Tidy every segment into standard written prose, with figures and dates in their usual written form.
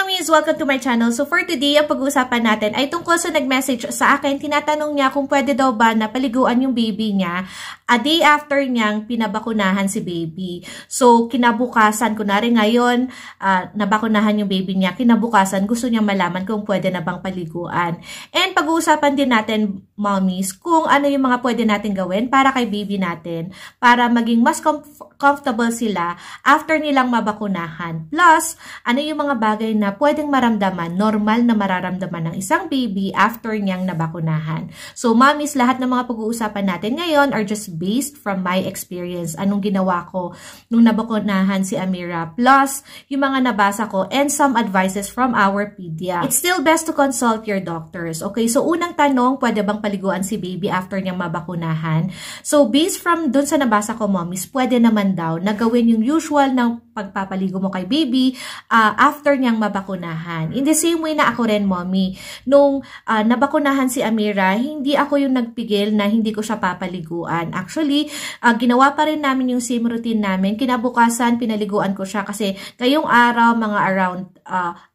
mommies! Welcome to my channel. So for today, ang pag-uusapan natin ay tungkol sa nag-message sa akin. Tinatanong niya kung pwede daw ba na paliguan yung baby niya a day after niyang pinabakunahan si baby. So kinabukasan, kunwari ngayon, nabakunahan yung baby niya, kinabukasan gusto niyang malaman kung pwede na bang paliguan. And pag-uusapan din natin, mommies, kung ano yung mga pwede natin gawin para kay baby natin para maging mas comfortable sila after nilang mabakunahan. Plus, ano yung mga bagay na pwedeng maramdaman, normal na mararamdaman ng isang baby after niyang nabakunahan. So, mommies, lahat ng mga pag-uusapan natin ngayon are just based from my experience. Anong ginawa ko nung nabakunahan si Amira. Plus, yung mga nabasa ko and some advices from our pedia. It's still best to consult your doctors. Okay, so unang tanong, pwede bang paliguan si baby after niyang mabakunahan? So, based from dun sa nabasa ko, mommies, pwede naman daw na gawin yung usual ng pagpapaligo mo kay baby after niyang mabakunahan. In the same way na ako rin, mommy, nung nabakunahan si Amira, hindi ako yung nagpigil na hindi ko siya papaliguan. Actually, ginawa pa rin namin yung same routine namin. Kinabukasan, pinaliguan ko siya kasi ngayong araw, mga around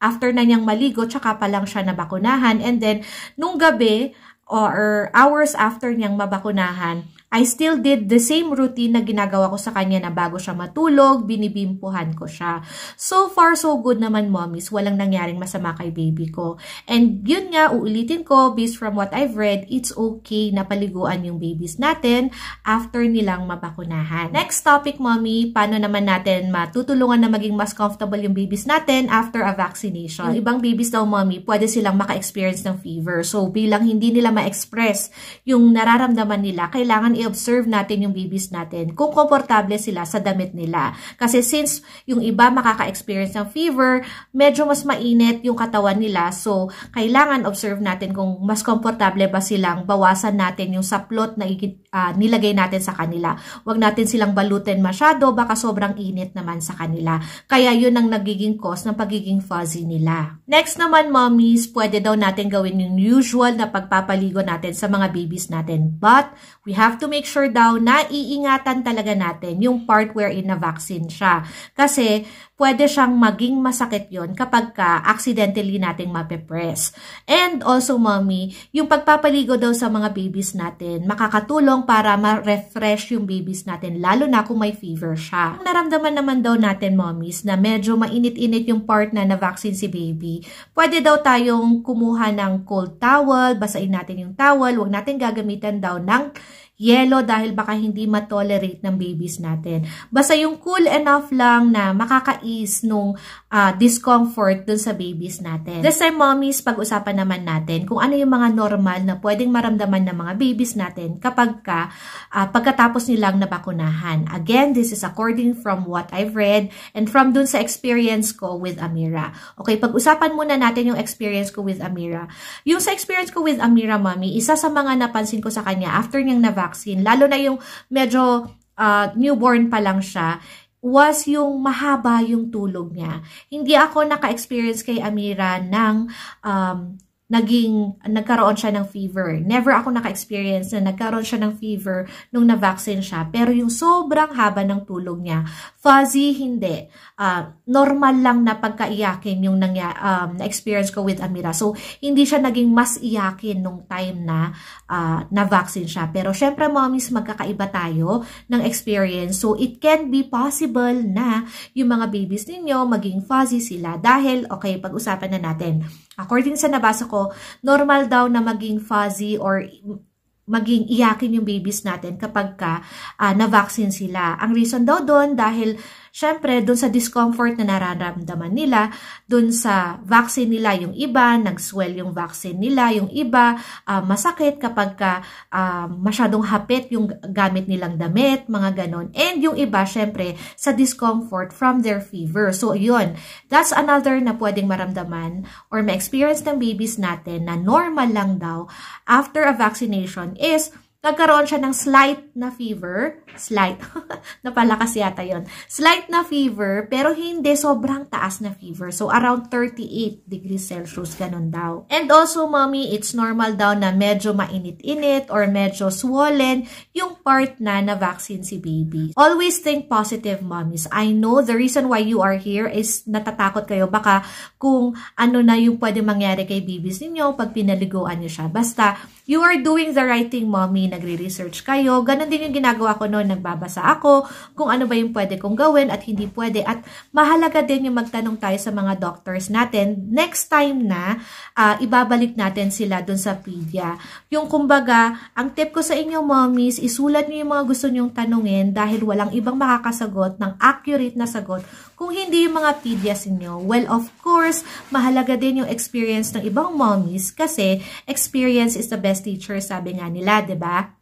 after na niyang maligo, tsaka pa lang siya nabakunahan. And then, nung gabi, or hours after niyang mabakunahan, I still did the same routine na ginagawa ko sa kanya na bago siya matulog, binibimpuhan ko siya. So far, so good naman, mommies. Walang nangyaring masama kay baby ko. And yun nga, uulitin ko, based from what I've read, it's okay na paliguan yung babies natin after nilang mabakunahan. Next topic, mommy, paano naman natin matutulungan na maging mas comfortable yung babies natin after a vaccination? Yung ibang babies daw, mommy, pwede silang maka-experience ng fever. So, bilang hindi nila ma-express yung nararamdaman nila, kailangan i-observe natin yung babies natin kung komportable sila sa damit nila. Kasi since yung iba makaka-experience ng fever, medyo mas mainit yung katawan nila. So, kailangan observe natin kung mas komportable ba silang bawasan natin yung saplot na nilagay natin sa kanila. Huwag natin silang balutin masyado, baka sobrang init naman sa kanila. Kaya yun ang nagiging cause ng pagiging fuzzy nila. Next naman, mommies, pwede daw natin gawin yung usual na pagpapaligo natin sa mga babies natin. But, we have to make sure daw na iingatan talaga natin yung part wherein na-vaccine siya. Kasi, pwede siyang maging masakit yon kapag accidentally nating mape-press. And also, mommy, yung pagpapaligo daw sa mga babies natin, makakatulong para ma-refresh yung babies natin, lalo na kung may fever siya. Kung naramdaman naman daw natin, mommies, na medyo mainit-init yung part na na-vaccine si baby, pwede daw tayong kumuha ng cold towel, basain natin yung towel, huwag natin gagamitan daw ng yelo dahil baka hindi ma-tolerate ng babies natin. Basta yung cool enough lang na makaka-ease nung discomfort dun sa babies natin. This time, mommies, pag-usapan naman natin kung ano yung mga normal na pwedeng maramdaman ng mga babies natin kapag pagkatapos nilang nabakunahan. Again, this is according from what I've read and from dun sa experience ko with Amira. Okay, pag-usapan muna natin yung experience ko with Amira. Yung sa experience ko with Amira, mommy, isa sa mga napansin ko sa kanya after niyang na-vaccine, lalo na yung medyo newborn pa lang siya, was yung mahaba yung tulog niya. Hindi ako naka-experience kay Amira ng nagkaroon siya ng fever. Never ako naka-experience na nagkaroon siya ng fever nung na-vaccine siya. Pero yung sobrang haba ng tulog niya, fuzzy, hindi. Normal lang na pagkaiyakin yung na-experience ko with Amira. So, hindi siya naging mas iyakin nung time na na-vaccine siya. Pero, syempre, mommies, magkakaiba tayo ng experience. So, it can be possible na yung mga babies ninyo maging fuzzy sila. Dahil, okay, pag-usapan na natin. According sa nabasa ko, normal daw na maging fuzzy or maging iyakin yung babies natin kapag na-vaccine sila. Ang reason daw doon dahil syempre, doon sa discomfort na nararamdaman nila, doon sa vaccine nila, yung iba, nag-swell yung vaccine nila, yung iba, masakit kapag masyadong hapit yung gamit nilang damit, mga ganon. And yung iba, syempre, sa discomfort from their fever. So, yun, that's another na pwedeng maramdaman or ma-experience ng babies natin na normal lang daw after a vaccination is nagkaroon siya ng slight na fever. Slight. Napalakas yata yun. Slight na fever, pero hindi sobrang taas na fever. So, around 38 degrees Celsius, ganun daw. And also, mommy, it's normal daw na medyo mainit-init or medyo swollen yung part na vaccine si baby. Always think positive, mommies. I know the reason why you are here is natatakot kayo. Baka kung ano na yung pwede mangyari kay babies ninyo pag pinaliguan niyo siya. Basta, you are doing the right thing, mommy. Nagre-research kayo. Ganon din yung ginagawa ko noon. Nagbabasa ako kung ano ba yung pwede kong gawin at hindi pwede. At mahalaga din yung magtanong tayo sa mga doctors natin. Next time na, ibabalik natin sila dun sa pedia. Yung kumbaga, ang tip ko sa inyo, mommies, isulat niyo yung mga gusto nyong tanungin dahil walang ibang makakasagot ng accurate na sagot kung hindi yung mga pedias niyo. Well, of course, mahalaga din yung experience ng ibang mommies kasi experience is the best teacher, sabi nga nila, 'di ba?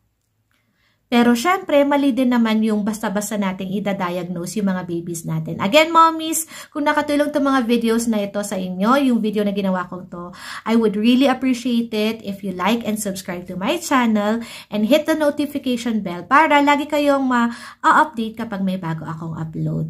Pero syempre, mali din naman yung basta-basta nating ida-diagnose yung mga babies natin. Again, mommies, kung nakatulong itong mga videos na ito sa inyo, yung video na ginawa kong to, I would really appreciate it if you like and subscribe to my channel and hit the notification bell para lagi kayong ma-update kapag may bago akong upload.